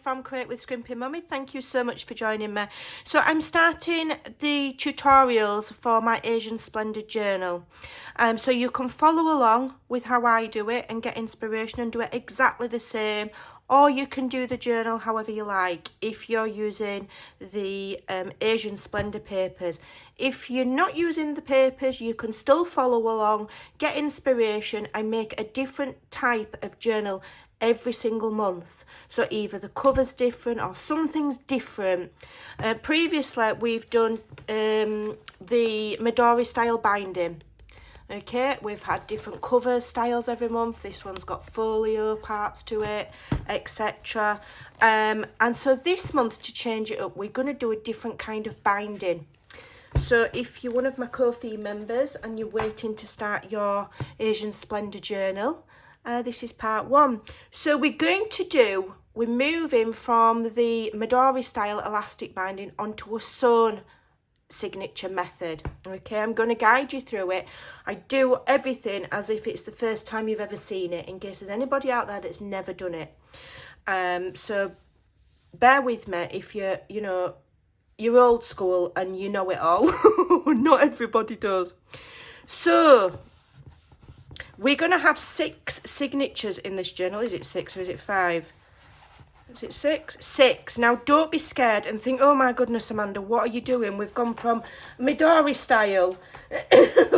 from Create with Scrimping Mummy. Thank you so much for joining me. So I'm starting the tutorials for my Asian Splendour journal. So you can follow along with how I do it and get inspiration and do it exactly the same. Or you can do the journal however you like if you're using the Asian Splendour papers. If you're not using the papers, you can still follow along, get inspiration and make a different type of journal every single month. So either the cover's different or something's different. Previously, we've done the Midori style binding. Okay, we've had different cover styles every month. This one's got folio parts to it, etc. And so this month, to change it up, we're going to do a different kind of binding. So if you're one of my Ko-fi members and you're waiting to start your Asian Splendour journal, this is part 1. So we're moving from the Midori style elastic binding onto a sewn signature method. Okay, I'm going to guide you through it. I do everything as if it's the first time you've ever seen it, in case there's anybody out there that's never done it. So bear with me if you're old school and you know it all. Not everybody does. So we're going to have 6 signatures in this journal. Is it 6 or is it 5? Is it 6? 6. Now, don't be scared and think, oh my goodness, Amanda, what are you doing? We've gone from Midori style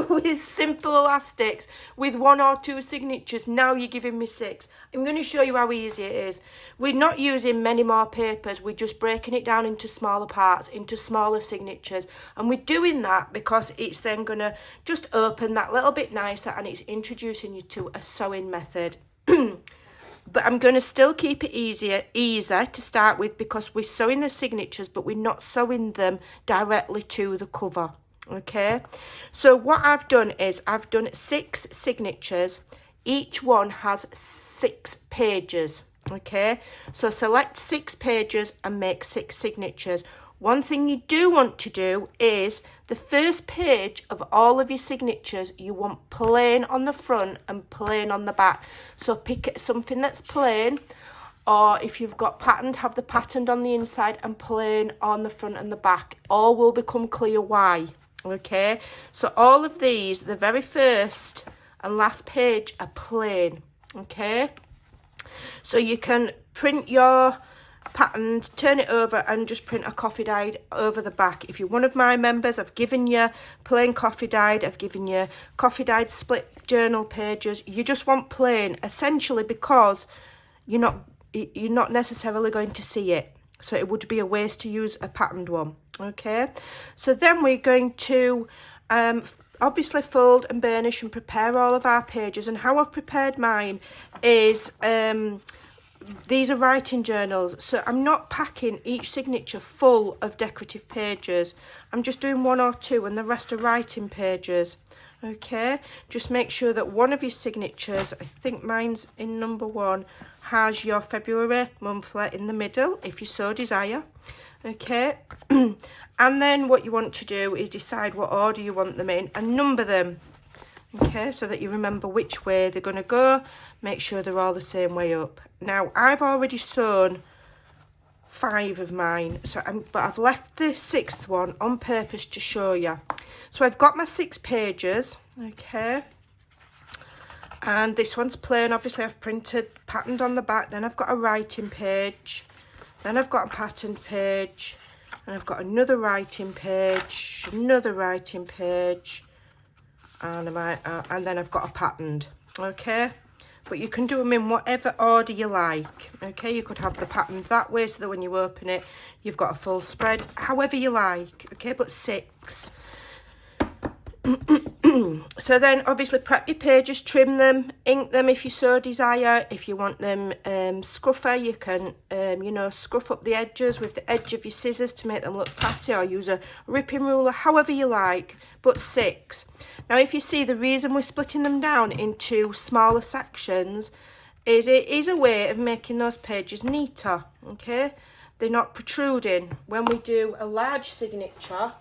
with simple elastics with 1 or 2 signatures. Now you're giving me 6. I'm going to show you how easy it is. We're not using many more papers. We're just breaking it down into smaller parts, into smaller signatures. And we're doing that because it's then going to just open that little bit nicer and it's introducing you to a sewing method. But I'm going to still keep it easier to start with because we're sewing the signatures, but we're not sewing them directly to the cover. Okay, so what I've done is I've done 6 signatures. Each one has 6 pages. Okay, so select 6 pages and make 6 signatures. One thing you do want to do is the first page of all of your signatures, you want plain on the front and plain on the back. So pick something that's plain, or if you've got patterned, have the patterned on the inside and plain on the front and the back. All will become clear why. Okay, so all of these, the very first and last page are plain. Okay, so you can print your patterned, turn it over and just print a coffee dyed over the back. If you're one of my members, I've given you plain coffee dyed, I've given you coffee dyed split journal pages. You just want plain, essentially because you're not necessarily going to see it, so it would be a waste to use a patterned one. Okay, so then we're going to obviously fold and burnish and prepare all of our pages. And how I've prepared mine is these are writing journals, so I'm not packing each signature full of decorative pages. I'm just doing 1 or 2 and the rest are writing pages. Okay, just make sure that one of your signatures, I think mine's in number 1, has your February pamphlet in the middle if you so desire. Okay, and then what you want to do is decide what order you want them in and number them. Okay, so that you remember which way they're going to go. Make sure they're all the same way up. Now, I've already sewn 5 of mine, but I've left the 6th one on purpose to show you. So I've got my 6 pages, okay, and this one's plain. Obviously, I've patterned on the back. Then I've got a writing page. Then I've got a patterned page, and I've got another writing page, another writing page, and then I've got a patterned. Okay, but you can do them in whatever order you like. Okay, you could have the pattern that way so that when you open it, you've got a full spread, however you like. Okay, but 6. So then obviously prep your pages, trim them, ink them if you so desire. If you want them scruffer, you can scruff up the edges with the edge of your scissors to make them look tatty, or use a ripping ruler, however you like, but 6. Now if you see, the reason we're splitting them down into smaller sections is it is a way of making those pages neater. Okay, they're not protruding. When we do a large signature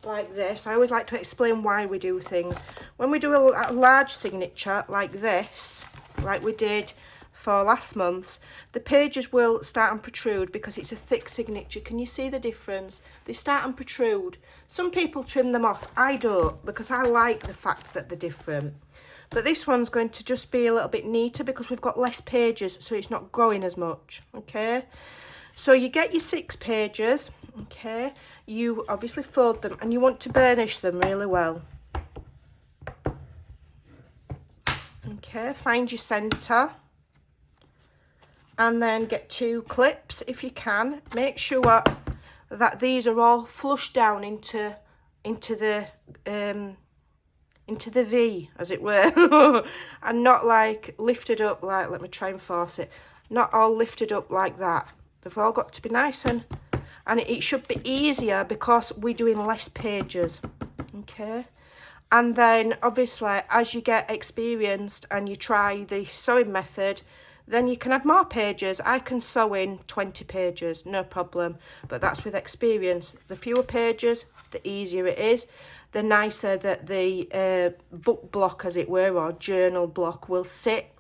like this, I always like to explain why we do things. When we do a large signature like this, like we did for last month's, the pages will start and protrude because it's a thick signature. Can you see the difference? They start and protrude. Some people trim them off. I don't, because I like the fact that they're different. But this one's going to just be a little bit neater because we've got less pages, so it's not growing as much, okay? So you get your 6 pages, okay? You obviously fold them and you want to burnish them really well. Okay, find your centre and then get 2 clips if you can. Make sure that these are all flush down into the V, as it were, and not like lifted up like, let me try and force it, not all lifted up like that. They've all got to be nice, and it should be easier because we're doing less pages, okay? And then obviously as you get experienced and you try the sewing method, then you can add more pages. I can sew in 20 pages, no problem, but that's with experience. The fewer pages, the easier it is, the nicer that the book block, as it were, or journal block will sit,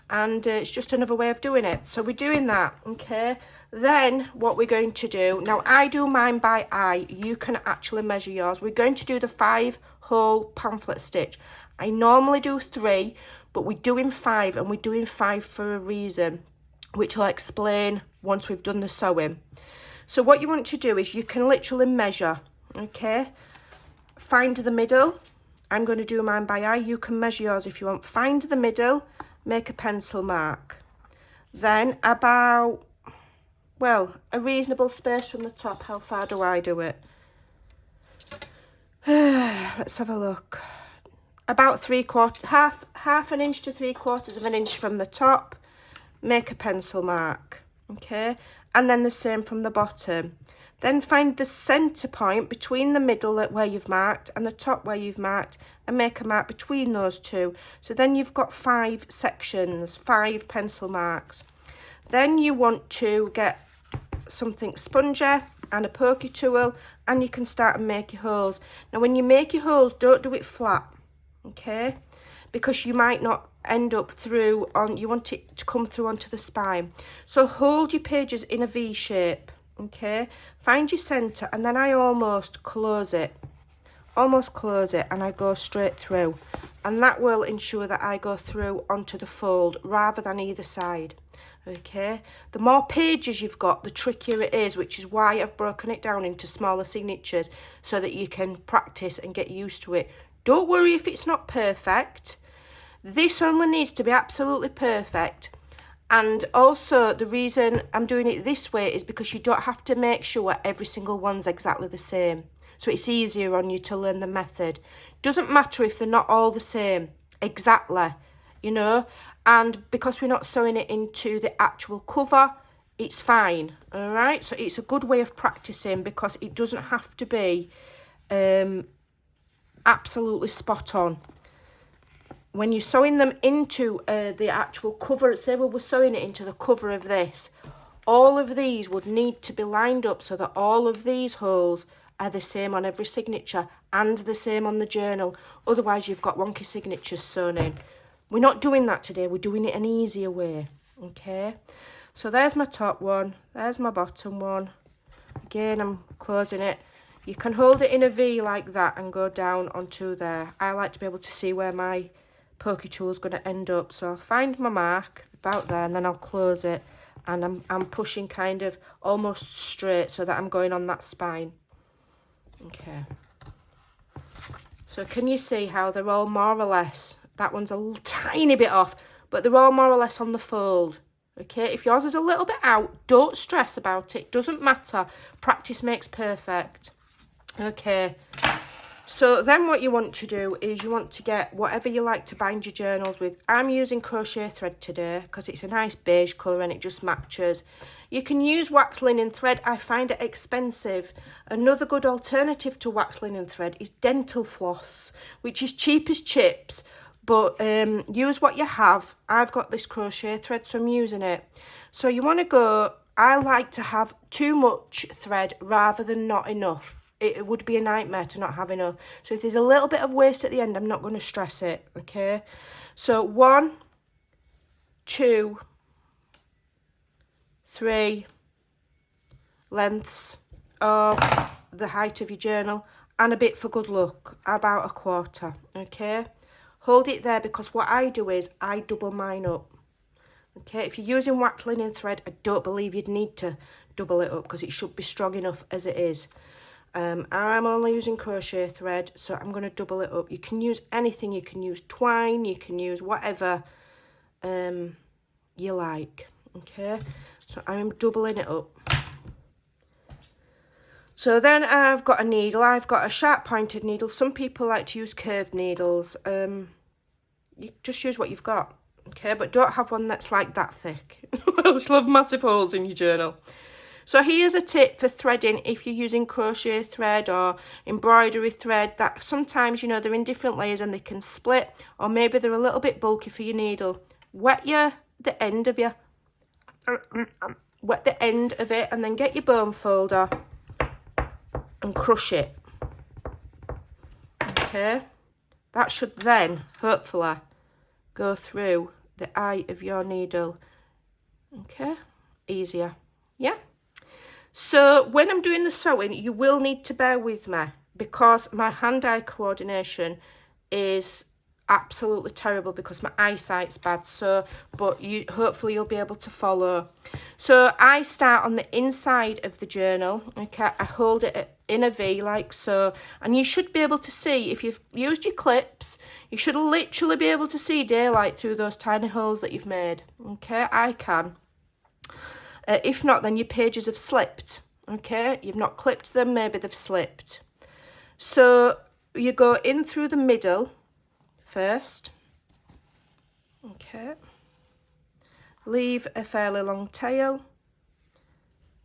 and it's just another way of doing it. So we're doing that, okay? Then what we're going to do, now I do mine by eye, you can actually measure yours. We're going to do the 5-hole pamphlet stitch. I normally do 3, but we're doing 5, and we're doing 5 for a reason, which I'll explain once we've done the sewing. So what you want to do is you can literally measure, okay? Find the middle. I'm going to do mine by eye. You can measure yours if you want. Find the middle, make a pencil mark. Then about, well, a reasonable space from the top. How far do I do it? Let's have a look. About half an inch to 3/4 of an inch from the top. Make a pencil mark, okay? And then the same from the bottom. Then find the centre point between the middle where you've marked and the top where you've marked, and make a mark between those two. So then you've got 5 sections, 5 pencil marks. Then you want to get something spongy and a pokey tool, and you can start and make your holes. Now when you make your holes, don't do it flat, okay? Because you might not end up through on, you want it to come through onto the spine. So hold your pages in a V shape, okay? Find your centre, and then I almost close it, and I go straight through, and that will ensure that I go through onto the fold rather than either side, okay? The more pages you've got, the trickier it is, which is why I've broken it down into smaller signatures so that you can practice and get used to it. Don't worry if it's not perfect. This only needs to be absolutely perfect. And also the reason I'm doing it this way is because you don't have to make sure every single one's exactly the same. So it's easier on you to learn the method. Doesn't matter if they're not all the same, exactly, you know. And because we're not sewing it into the actual cover, it's fine, all right? So it's a good way of practicing because it doesn't have to be absolutely spot on. When you're sewing them into the actual cover, say we were sewing it into the cover of this, all of these would need to be lined up so that all of these holes are the same on every signature and the same on the journal. Otherwise, you've got wonky signatures sewn in. We're not doing that today. We're doing it an easier way, okay? So there's my top one. There's my bottom one. Again, I'm closing it. You can hold it in a V like that and go down onto there. I like to be able to see where my pokey tool is going to end up, so I'll find my mark about there, and then I'll close it, and I'm pushing kind of almost straight so that I'm going on that spine. Okay, so can you see how they're all more or less, that one's a tiny bit off, but they're all more or less on the fold, okay? If yours is a little bit out, don't stress about it, doesn't matter, practice makes perfect, okay? So then what you want to do is you want to get whatever you like to bind your journals with. I'm using crochet thread today because it's a nice beige colour and it just matches. You can use wax linen thread. I find it expensive. Another good alternative to wax linen thread is dental floss, which is cheap as chips, but use what you have. I've got this crochet thread, so I'm using it. So you want to go, I like to have too much thread rather than not enough. It would be a nightmare to not have enough. So if there's a little bit of waste at the end, I'm not going to stress it, okay? So 1, 2, 3 lengths of the height of your journal, and a bit for good luck, about 1/4, okay? Hold it there, because what I do is I double mine up, okay? If you're using wax linen thread, I don't believe you'd need to double it up, because it should be strong enough as it is. I'm only using crochet thread, so I'm going to double it up. You can use anything. You can use twine, you can use whatever you like, okay? So I'm doubling it up. So then I've got a needle. I've got a sharp pointed needle. Some people like to use curved needles. You just use what you've got, okay? But don't have one that's like that thick. Else you'll have massive holes in your journal. So here's a tip for threading if you're using crochet thread or embroidery thread, that sometimes, you know, they're in different layers and they can split, or maybe they're a little bit bulky for your needle. Wet the end of it, and then get your bone folder and crush it. Okay, that should then hopefully go through the eye of your needle. Okay, easier, yeah. So when I'm doing the sewing, you will need to bear with me, because my hand-eye coordination is absolutely terrible because my eyesight's bad. So, but hopefully you'll be able to follow. So I start on the inside of the journal, okay? I hold it in a V like so, and you should be able to see, if you've used your clips, you should literally be able to see daylight through those tiny holes that you've made, okay? I can. If not, then your pages have slipped, okay? You've not clipped them, maybe they've slipped. So you go in through the middle first, okay? Leave a fairly long tail.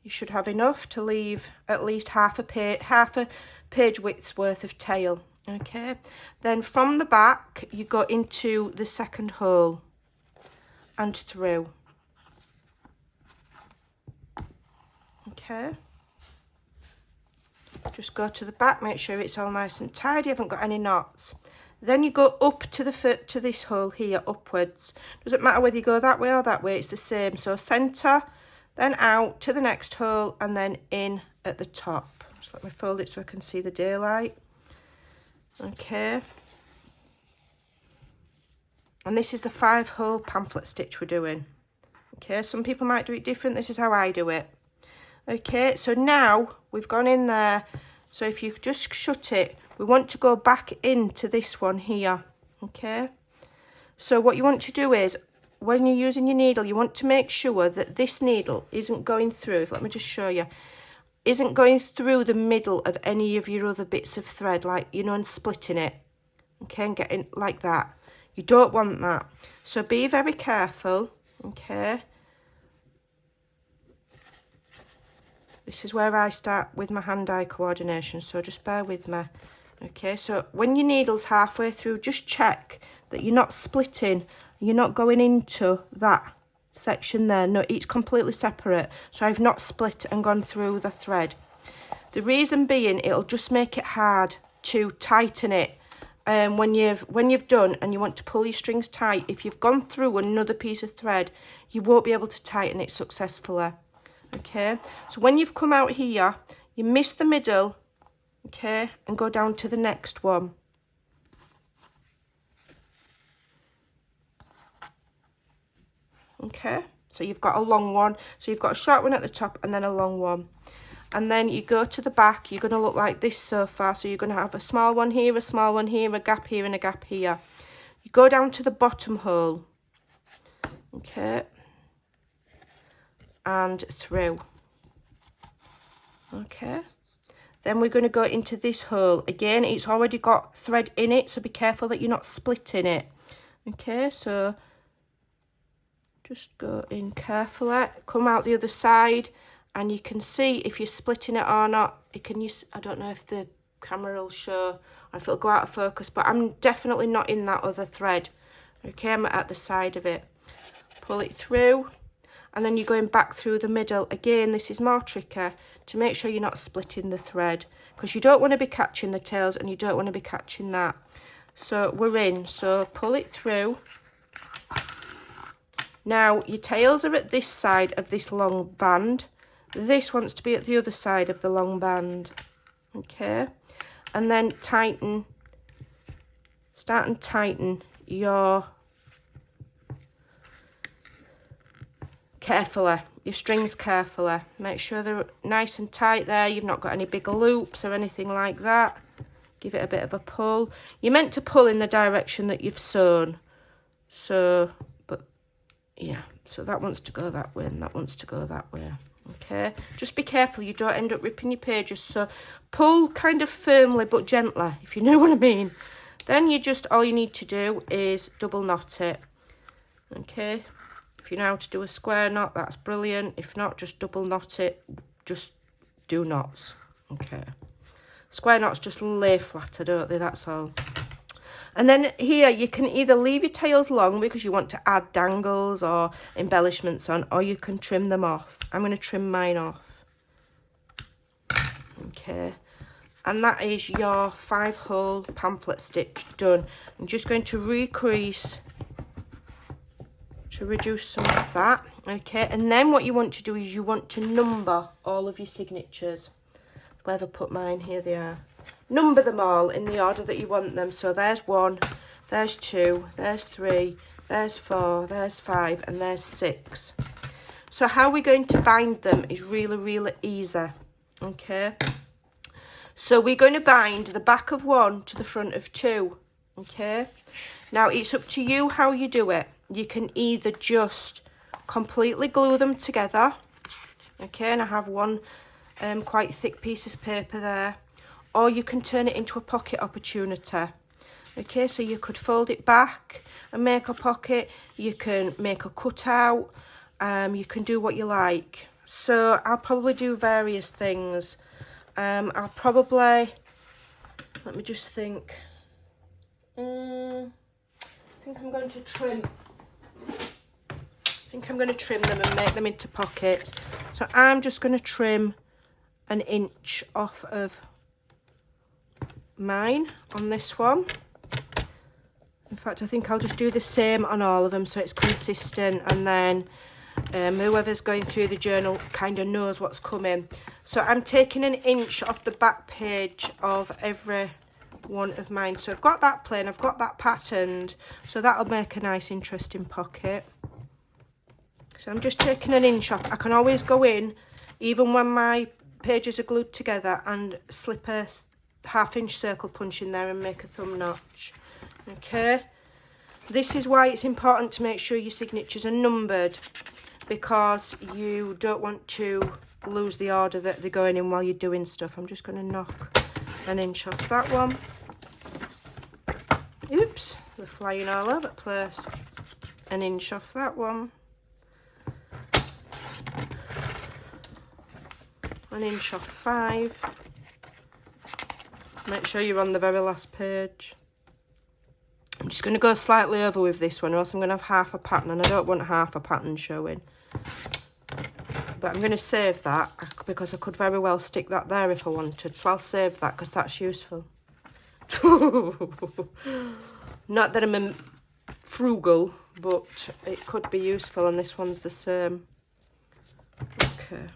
You should have enough to leave at least half a page width's worth of tail, okay? Then from the back, you go into the second hole and through. Okay, just go to the back, make sure it's all nice and tidy, haven't got any knots. Then you go up to this hole here, upwards. Doesn't matter whether you go that way or that way, it's the same. So centre, then out to the next hole, and then in at the top. Just let me fold it so I can see the daylight. Okay, and this is the 5-hole pamphlet stitch we're doing. Okay, some people might do it different. This is how I do it. Okay, so now we've gone in there. So if you just shut it, we want to go back into this one here. Okay, so what you want to do is, when you're using your needle, you want to make sure that this needle isn't going through, let me just show you, isn't going through the middle of any of your other bits of thread, like, you know, and splitting it. Okay, and getting like that. You don't want that. So be very careful, okay. This is where I start with my hand-eye coordination, so just bear with me. Okay, so when your needle's halfway through, just check that you're not splitting, you're not going into that section there. No, it's completely separate. So I've not split and gone through the thread. The reason being, it'll just make it hard to tighten it. When you've done and you want to pull your strings tight, if you've gone through another piece of thread, you won't be able to tighten it successfully. Okay, so when you've come out here, you miss the middle, okay, and go down to the next one. Okay, so you've got a long one, so you've got a short one at the top and then a long one. And then you go to the back, you're going to look like this so far. So you're going to have a small one here, a small one here, a gap here and a gap here. You go down to the bottom hole, okay, and through. Okay, then we're going to go into this hole again. It's already got thread in it, so be careful that you're not splitting it. Okay, so just go in carefully, come out the other side, and you can see if you're splitting it or not. I don't know if the camera will show or if it'll go out of focus, but I'm definitely not in that other thread. Okay, I'm at the side of it. Pull it through, and then you're going back through the middle. Again, this is more tricky to make sure you're not splitting the thread, because you don't want to be catching the tails and you don't want to be catching that. So we're in, so pull it through, Now your tails are at this side of this long band. This wants to be at the other side of the long band. Okay, and then tighten, start and tighten your, carefully, your strings carefully. Make sure they're nice and tight there. You've not got any big loops or anything like that. Give it a bit of a pull. You're meant to pull in the direction that you've sewn. So, but yeah, so that wants to go that way and that wants to go that way. Okay, just be careful you don't end up ripping your pages. So pull kind of firmly but gently, if you know what I mean. Then you just, all you need to do is double knot it. Okay, if you know how to do a square knot, that's brilliant. If not, just double knot it. Just do knots. Okay, square knots just lay flatter, don't they? That's all. And then here you can either leave your tails long because you want to add dangles or embellishments on, or you can trim them off. I'm going to trim mine off. Okay, and that is your 5-hole pamphlet stitch done. I'm just going to recrease to reduce some of that. Okay, and then what you want to do is you want to number all of your signatures. Where have I put mine? Here they are. Number them all in the order that you want them. So there's 1, there's 2, there's 3, there's 4, there's 5, and there's 6. So how we're going to bind them is really, really easy. Okay. So we're going to bind the back of 1 to the front of 2. Okay. Now it's up to you how you do it. You can either just completely glue them together. Okay, and I have one quite thick piece of paper there. Or you can turn it into a pocket opportunity. Okay, so you could fold it back and make a pocket. You can make a cutout. You can do what you like. So I'll probably do various things. I'll probably, let me just think. I think I'm going to trim. I think I'm going to trim them and make them into pockets. So I'm just going to trim 1 inch off of mine on this one. In fact, I think I'll just do the same on all of them so it's consistent, and then whoever's going through the journal kind of knows what's coming. So I'm taking 1 inch off the back page of every one of mine. So I've got that plain, I've got that patterned, so that'll make a nice interesting pocket. So I'm just taking 1 inch off. I can always go in, even when my pages are glued together, and slip a 1/2 inch circle punch in there and make a thumb notch. Okay, this is why it's important to make sure your signatures are numbered, because you don't want to lose the order that they're going in while you're doing stuff. I'm just going to knock 1 inch off that one. Oops, they're flying all over the place. 1 inch off that one. 1 inch off 5. Make sure you're on the very last page. I'm just going to go slightly over with this one, or else I'm going to have half a pattern, and I don't want half a pattern showing. But I'm going to save that because I could very well stick that there if I wanted. So I'll save that because that's useful. Not that I'm frugal, but it could be useful, and this one's the same. Okay.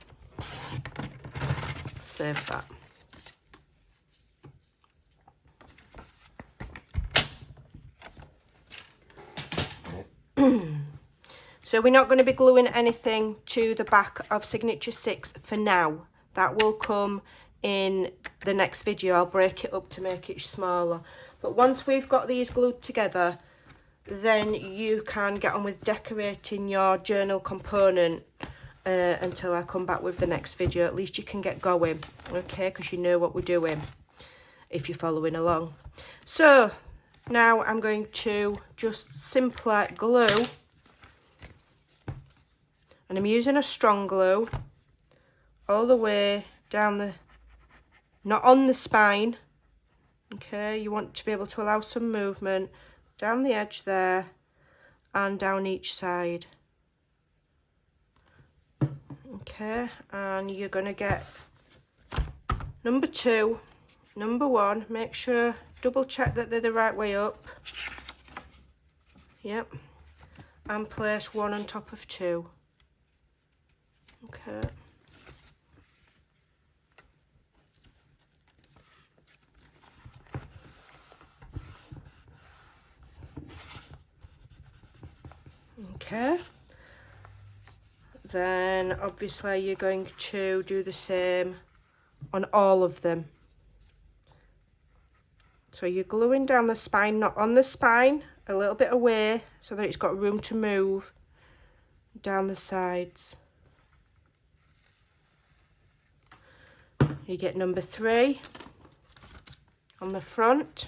Save that. So we're not going to be gluing anything to the back of signature 6 for now. That will come in the next video. I'll break it up to make it smaller. But once we've got these glued together, then you can get on with decorating your journal component until I come back with the next video. At least you can get going, okay, because you know what we're doing if you're following along. So now I'm going to just simply glue, and I'm using a strong glue all the way down the, not on the spine, okay, you want to be able to allow some movement down the edge there and down each side. Okay, and you're going to get number 2, number 1, make sure, double check that they're the right way up. Yep. and place one on top of two. Okay. Okay. Then obviously you're going to do the same on all of them. So you're gluing down the spine, not on the spine, a little bit away so that it's got room to move down the sides. You get number 3 on the front.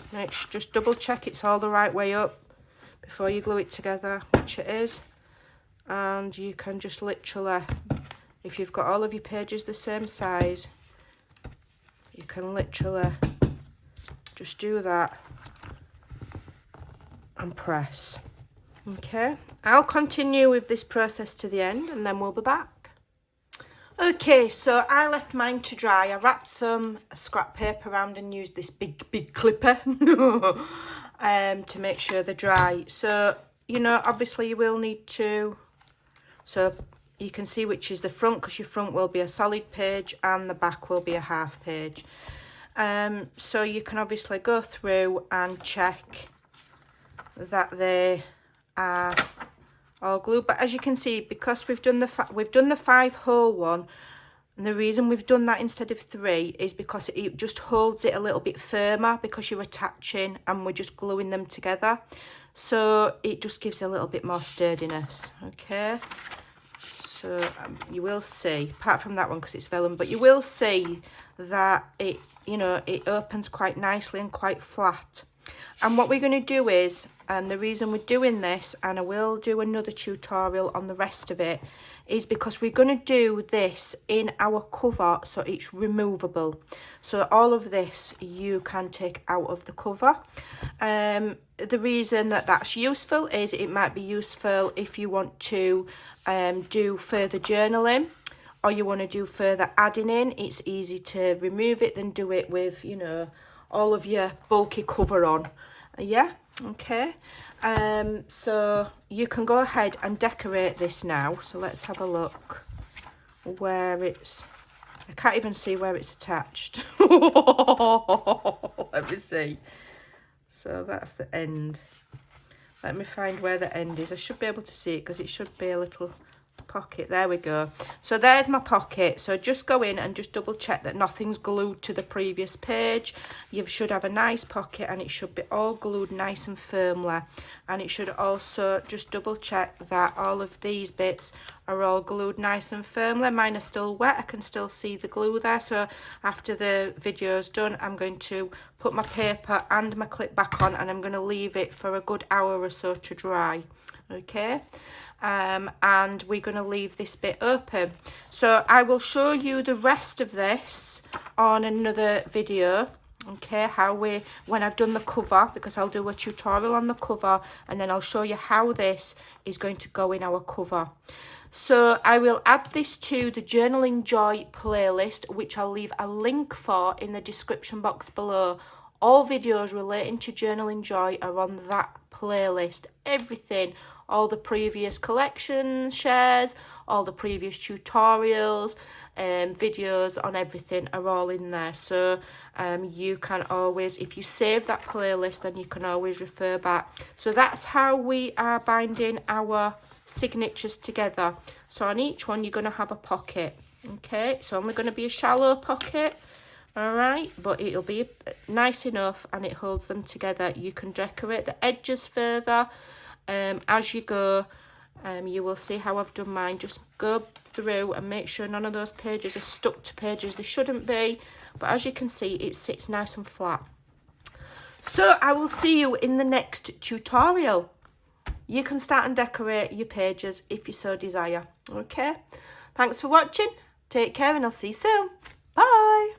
Just double check it's all the right way up before you glue it together, which it is. And you can just literally, if you've got all of your pages the same size, you can literally just do that and press. Okay, I'll continue with this process to the end and then we'll be back. Okay, so I left mine to dry. I wrapped some scrap paper around and used this big clipper to make sure they're dry. So, you know, obviously you will need to, so you can see which is the front, because your front will be a solid page and the back will be a half page. So you can obviously go through and check that they are all glued. But as you can see, because we've done the 5-hole one, and the reason we've done that instead of 3 is because it just holds it a little bit firmer, because you're attaching and we're just gluing them together. So it just gives a little bit more sturdiness. Okay. So you will see, apart from that one because it's vellum, but you will see that it, you know, it opens quite nicely and quite flat. And what we're going to do is, and the reason we're doing this, and I will do another tutorial on the rest of it, is because we're going to do this in our cover so it's removable. So all of this you can take out of the cover. The reason that that's useful is it might be useful if you want to do further journaling, or you want to do further adding in. It's easy to remove it than do it with, you know, all of your bulky cover on. Yeah, okay. So you can go ahead and decorate this now. So let's have a look where it's, I can't even see where it's attached. Let me see. So that's the end. Let me find where the end is. I should be able to see it because it should be a little pocket. There we go. So there's my pocket. So just go in and just double check that nothing's glued to the previous page. You should have a nice pocket and it should be all glued nice and firmly. And it should also just double check that all of these bits are all glued nice and firmly. Mine are still wet. I can still see the glue there. So after the video's done, I'm going to put my paper and my clip back on, and I'm going to leave it for a good hour or so to dry. Okay. And we're going to leave this bit open. So I will show you the rest of this on another video. Okay, when I've done the cover, because I'll do a tutorial on the cover, and then I'll show you how this is going to go in our cover. So I will add this to the Journaling Joy playlist, which I'll leave a link for in the description box below. All videos relating to Journaling Joy are on that playlist. Everything, all the previous collections, shares, all the previous tutorials, videos on everything are all in there. So you can always, if you save that playlist, then you can always refer back. So that's how we are binding our signatures together. So on each one you're going to have a pocket. Okay, it's only going to be a shallow pocket, all right, but it'll be nice enough and it holds them together. You can decorate the edges further as you go. You will see how I've done mine. Just go through and make sure none of those pages are stuck to pages they shouldn't be. But as you can see, it sits nice and flat. So I will see you in the next tutorial. You can start and decorate your pages if you so desire. Okay, thanks for watching. Take care and I'll see you soon. Bye.